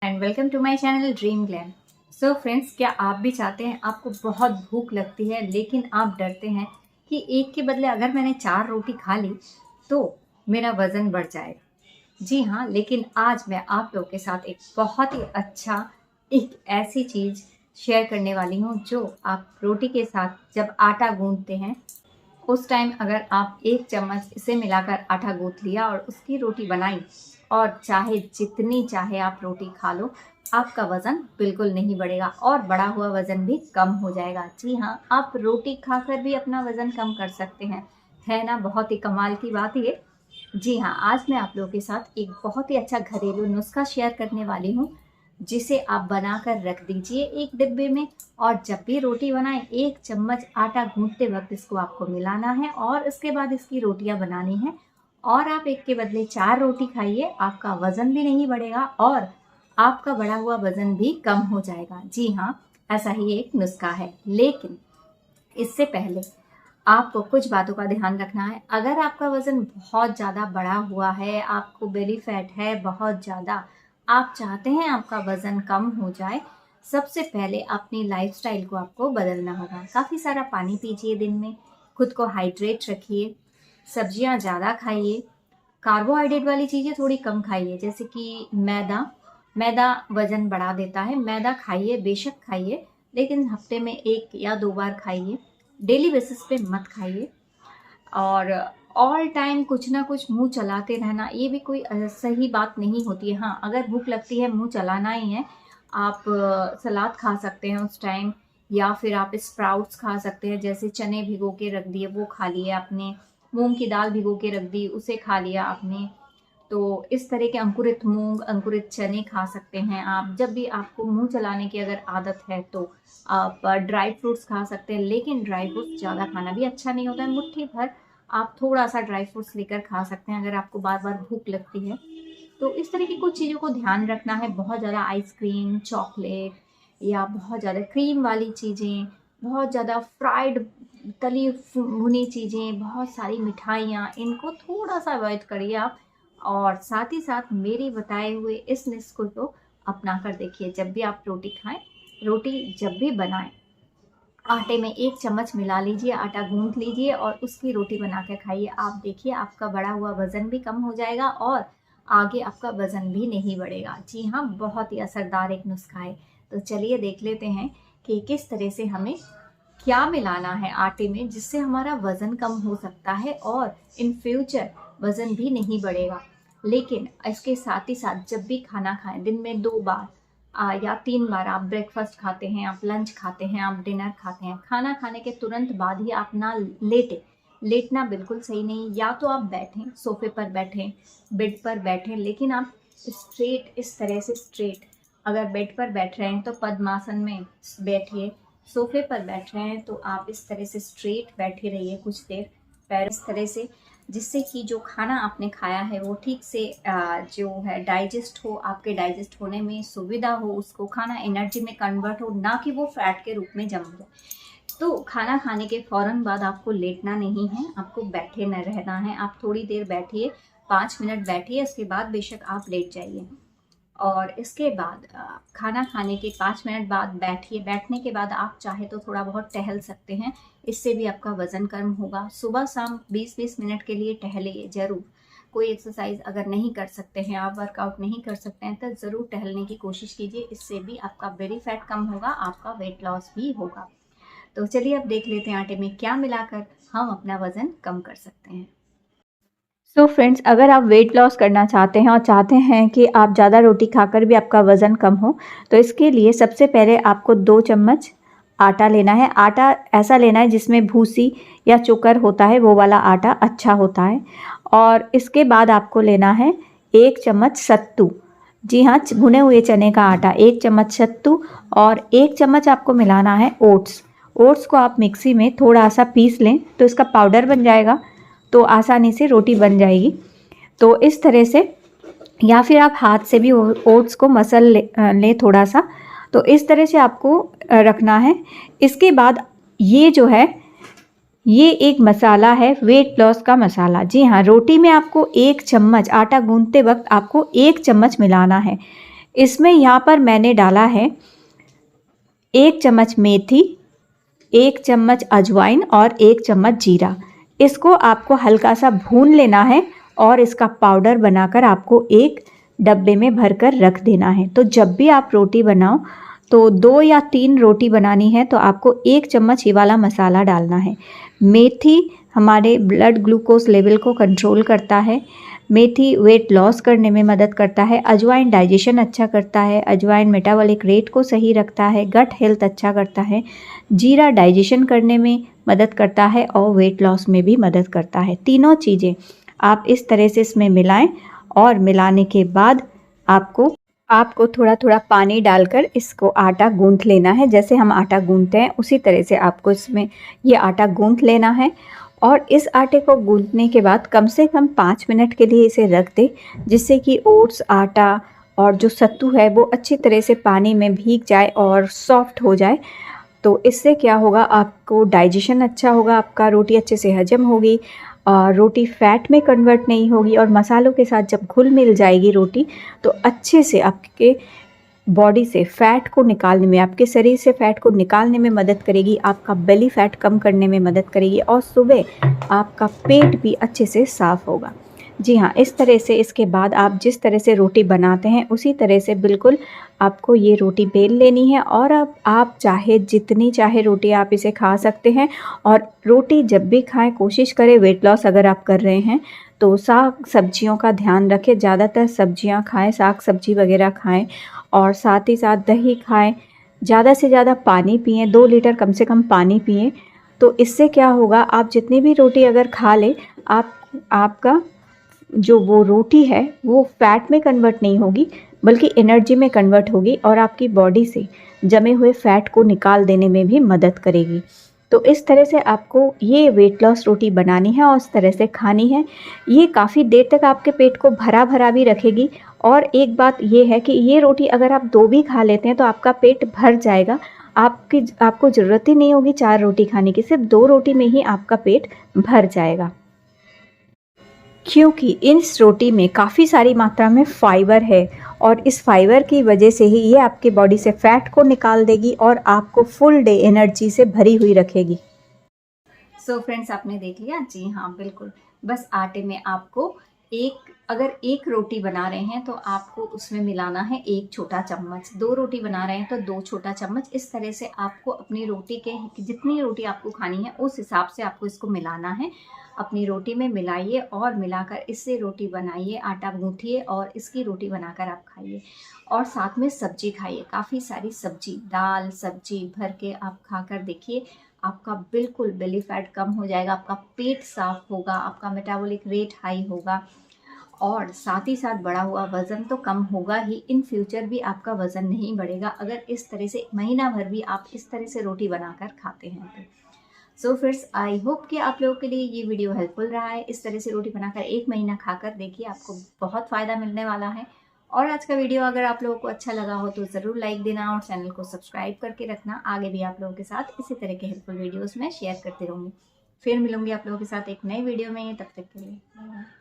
And welcome to my channel dream glam. So friends, क्या आप भी चाहते हैं, आपको बहुत भूख लगती है लेकिन आप डरते हैं कि एक के बदले अगर मैंने 4 रोटी खा ली तो मेरा वज़न बढ़ जाएगा। जी हाँ, लेकिन आज मैं आप लोगों के साथ एक बहुत ही अच्छा एक ऐसी चीज़ शेयर करने वाली हूँ जो आप रोटी के साथ जब आटा गूंथते हैं उस टाइम अगर आप 1 चम्मच इसे मिलाकर आटा गूँथ लिया और उसकी रोटी बनाई और चाहे जितनी चाहे आप रोटी खा लो, आपका वज़न बिल्कुल नहीं बढ़ेगा और बढ़ा हुआ वज़न भी कम हो जाएगा। जी हाँ, आप रोटी खाकर भी अपना वज़न कम कर सकते हैं। है ना बहुत ही कमाल की बात ये। जी हाँ, आज मैं आप लोगों के साथ एक बहुत ही अच्छा घरेलू नुस्खा शेयर करने वाली हूँ, जिसे आप बनाकर रख दीजिए एक डिब्बे में और जब भी रोटी बनाएं 1 चम्मच आटा गूंथते वक्त इसको आपको मिलाना है और इसके बाद इसकी रोटियां बनानी है और आप एक के बदले 4 रोटी खाइए। आपका वज़न भी नहीं बढ़ेगा और आपका बढ़ा हुआ वज़न भी कम हो जाएगा। जी हाँ, ऐसा ही एक नुस्खा है। लेकिन इससे पहले आपको कुछ बातों का ध्यान रखना है। अगर आपका वज़न बहुत ज़्यादा बढ़ा हुआ है, आपको बेली फैट है बहुत ज़्यादा, आप चाहते हैं आपका वज़न कम हो जाए, सबसे पहले अपनी लाइफ़स्टाइल को आपको बदलना होगा। काफ़ी सारा पानी पीजिए दिन में, खुद को हाइड्रेट रखिए, सब्जियां ज़्यादा खाइए, कार्बोहाइड्रेट वाली चीज़ें थोड़ी कम खाइए, जैसे कि मैदा। मैदा वज़न बढ़ा देता है। मैदा खाइए, बेशक खाइए, लेकिन हफ्ते में 1 या 2 बार खाइए, डेली बेसिस पे मत खाइए। और ऑल टाइम कुछ ना कुछ मुंह चलाते रहना, ये भी कोई सही बात नहीं होती है। हाँ, अगर भूख लगती है, मुंह चलाना ही है, आप सलाद खा सकते हैं उस टाइम, या फिर आप स्प्राउट्स खा सकते हैं, जैसे चने भिगो के रख दिए वो खा लिए आपने, मूंग की दाल भिगो के रख दी उसे खा लिया आपने। तो इस तरह के अंकुरित मूंग, अंकुरित चने खा सकते हैं आप। जब भी आपको मुंह चलाने की अगर आदत है तो आप ड्राई फ्रूट्स खा सकते हैं, लेकिन ड्राई फ्रूट्स ज़्यादा खाना भी अच्छा नहीं होता है। मुट्ठी भर आप थोड़ा सा ड्राई फ्रूट्स लेकर खा सकते हैं अगर आपको बार बार भूख लगती है। तो इस तरह की कुछ चीज़ों को ध्यान रखना है। बहुत ज़्यादा आइसक्रीम, चॉकलेट या बहुत ज़्यादा क्रीम वाली चीज़ें, बहुत ज़्यादा फ्राइड तली भुनी चीज़ें, बहुत सारी मिठाइयाँ, इनको थोड़ा सा अवॉइड करिए आप। और साथ ही साथ मेरे बताए हुए इस नुस्खे को अपना कर देखिए। जब भी आप रोटी खाएं, रोटी जब भी बनाएं, आटे में 1 चम्मच मिला लीजिए, आटा गूंथ लीजिए और उसकी रोटी बना के खाइए। आप देखिए आपका बढ़ा हुआ वज़न भी कम हो जाएगा और आगे आपका वज़न भी नहीं बढ़ेगा। जी हाँ, बहुत ही असरदार एक नुस्खा है। तो चलिए देख लेते हैं कि किस तरह से हमें क्या मिलाना है आटे में, जिससे हमारा वज़न कम हो सकता है और इन फ्यूचर वज़न भी नहीं बढ़ेगा। लेकिन इसके साथ ही साथ जब भी खाना खाएं, दिन में 2 बार या 3 बार, आप ब्रेकफास्ट खाते हैं, आप लंच खाते हैं, आप डिनर खाते हैं, खाना खाने के तुरंत बाद ही आप ना लेटें। लेटना बिल्कुल सही नहीं। या तो आप बैठें, सोफे पर बैठें, बेड पर बैठें, लेकिन आप स्ट्रेट, इस तरह से स्ट्रेट। अगर बेड पर बैठ रहे हैं तो पद्मासन में बैठिए, सोफे पर बैठ रहे हैं तो आप इस तरह से स्ट्रेट बैठे रहिए कुछ देर, पैर इस तरह से, जिससे कि जो खाना आपने खाया है वो ठीक से जो है डाइजेस्ट हो, आपके डाइजेस्ट होने में सुविधा हो, उसको खाना एनर्जी में कन्वर्ट हो, ना कि वो फैट के रूप में जम जाए। तो खाना खाने के फ़ौरन बाद आपको लेटना नहीं है, आपको बैठे न रहना है। आप थोड़ी देर बैठिए, 5 मिनट बैठिए, उसके बाद बेशक आप लेट जाइए। और इसके बाद खाना खाने के 5 मिनट बाद बैठिए। बैठने के बाद आप चाहे तो थोड़ा बहुत टहल सकते हैं, इससे भी आपका वज़न कम होगा। सुबह शाम 20-20 मिनट के लिए टहलिए ज़रूर। कोई एक्सरसाइज अगर नहीं कर सकते हैं, आप वर्कआउट नहीं कर सकते हैं, तो ज़रूर टहलने की कोशिश कीजिए। इससे भी आपका बेली फैट कम होगा, आपका वेट लॉस भी होगा। तो चलिए अब देख लेते हैं आटे में क्या मिलाकर हम अपना वज़न कम कर सकते हैं। सो फ्रेंड्स, अगर आप वेट लॉस करना चाहते हैं और चाहते हैं कि आप ज़्यादा रोटी खाकर भी आपका वज़न कम हो, तो इसके लिए सबसे पहले आपको 2 चम्मच आटा लेना है। आटा ऐसा लेना है जिसमें भूसी या चोकर होता है, वो वाला आटा अच्छा होता है। और इसके बाद आपको लेना है 1 चम्मच सत्तू। जी हाँ, भुने हुए चने का आटा, 1 चम्मच सत्तू, और 1 चम्मच आपको मिलाना है ओट्स। ओट्स को आप मिक्सी में थोड़ा सा पीस लें तो इसका पाउडर बन जाएगा, तो आसानी से रोटी बन जाएगी। तो इस तरह से, या फिर आप हाथ से भी ओट्स को मसल लें थोड़ा सा। तो इस तरह से आपको रखना है। इसके बाद ये जो है, ये एक मसाला है, वेट लॉस का मसाला। जी हाँ, रोटी में आपको 1 चम्मच, आटा गूंथते वक्त आपको 1 चम्मच मिलाना है। इसमें यहाँ पर मैंने डाला है 1 चम्मच मेथी, 1 चम्मच अजवाइन और 1 चम्मच जीरा। इसको आपको हल्का सा भून लेना है और इसका पाउडर बनाकर आपको एक डब्बे में भरकर रख देना है। तो जब भी आप रोटी बनाओ तो 2 या 3 रोटी बनानी है तो आपको 1 चम्मच ये वाला मसाला डालना है। मेथी हमारे ब्लड ग्लूकोज लेवल को कंट्रोल करता है। मेथी वेट लॉस करने में मदद करता है। अजवाइन डाइजेशन अच्छा करता है। अजवाइन मेटाबॉलिक रेट को सही रखता है। गट हेल्थ अच्छा करता है। जीरा डाइजेशन करने में मदद करता है और वेट लॉस में भी मदद करता है। तीनों चीज़ें आप इस तरह से इसमें मिलाएं और मिलाने के बाद आपको थोड़ा थोड़ा पानी डालकर इसको आटा गूंथ लेना है। जैसे हम आटा गूंथते हैं उसी तरह से आपको इसमें ये आटा गूंथ लेना है। और इस आटे को गूंथने के बाद कम से कम 5 मिनट के लिए इसे रख दें, जिससे कि ओट्स, आटा और जो सत्तू है वो अच्छी तरह से पानी में भीग जाए और सॉफ्ट हो जाए। तो इससे क्या होगा, आपको डाइजेशन अच्छा होगा, आपका रोटी अच्छे से हजम होगी, रोटी फैट में कन्वर्ट नहीं होगी और मसालों के साथ जब घुल मिल जाएगी रोटी तो अच्छे से आपके बॉडी से फ़ैट को निकालने में, आपके शरीर से फ़ैट को निकालने में मदद करेगी, आपका बेली फ़ैट कम करने में मदद करेगी और सुबह आपका पेट भी अच्छे से साफ़ होगा। जी हाँ, इस तरह से इसके बाद आप जिस तरह से रोटी बनाते हैं उसी तरह से बिल्कुल आपको ये रोटी बेल लेनी है और अब आप चाहे जितनी चाहे रोटी आप इसे खा सकते हैं। और रोटी जब भी खाएं कोशिश करें, वेट लॉस अगर आप कर रहे हैं तो साग सब्जियों का ध्यान रखें, ज़्यादातर सब्जियां खाएं, साग सब्जी वगैरह खाएं और साथ ही साथ दही खाएं। ज़्यादा से ज़्यादा पानी पिएं, 2 लीटर कम से कम पानी पिएं। तो इससे क्या होगा, आप जितनी भी रोटी अगर खा लें आपका जो वो रोटी है वो फैट में कन्वर्ट नहीं होगी बल्कि एनर्जी में कन्वर्ट होगी और आपकी बॉडी से जमे हुए फैट को निकाल देने में भी मदद करेगी। तो इस तरह से आपको ये वेट लॉस रोटी बनानी है और इस तरह से खानी है। ये काफ़ी देर तक आपके पेट को भरा भरा भी रखेगी। और एक बात ये है कि ये रोटी अगर आप 2 भी खा लेते हैं तो आपका पेट भर जाएगा। आपको ज़रूरत ही नहीं होगी 4 रोटी खाने की, सिर्फ 2 रोटी में ही आपका पेट भर जाएगा, क्योंकि इस रोटी में काफ़ी सारी मात्रा में फाइबर है और इस फाइबर की वजह से ही ये आपके बॉडी से फ़ैट को निकाल देगी और आपको फुल डे एनर्जी से भरी हुई रखेगी। सो फ्रेंड्स, आपने देख लिया। जी हाँ, बिल्कुल। बस आटे में आपको अगर एक रोटी बना रहे हैं तो आपको उसमें मिलाना है 1 छोटा चम्मच, 2 रोटी बना रहे हैं तो 2 छोटा चम्मच। इस तरह से आपको अपनी रोटी के जितनी रोटी आपको खानी है उस हिसाब से आपको इसको मिलाना है। अपनी रोटी में मिलाइए और मिलाकर इससे रोटी बनाइए, आटा गूँथिए और इसकी रोटी बनाकर आप खाइए। और साथ में सब्जी खाइए, काफ़ी सारी सब्जी, दाल सब्जी भर के आप खाकर देखिए, आपका बिल्कुल बेली फैट कम हो जाएगा, आपका पेट साफ होगा, आपका मेटाबॉलिक रेट हाई होगा और साथ ही साथ बढ़ा हुआ वज़न तो कम होगा ही, इन फ्यूचर भी आपका वज़न नहीं बढ़ेगा अगर इस तरह से महीना भर भी आप इस तरह से रोटी बनाकर खाते हैं तो। सो फ्रेंड्स, आई होप कि आप लोगों के लिए ये वीडियो हेल्पफुल रहा है। इस तरह से रोटी बनाकर 1 महीना खाकर देखिए, आपको बहुत फ़ायदा मिलने वाला है। और आज का वीडियो अगर आप लोगों को अच्छा लगा हो तो ज़रूर लाइक देना और चैनल को सब्सक्राइब करके रखना। आगे भी आप लोगों के साथ इसी तरह के हेल्पफुल वीडियोज़ में शेयर करते रहूँगी। फिर मिलूंगी आप लोगों के साथ एक नए वीडियो में, तब तक के लिए।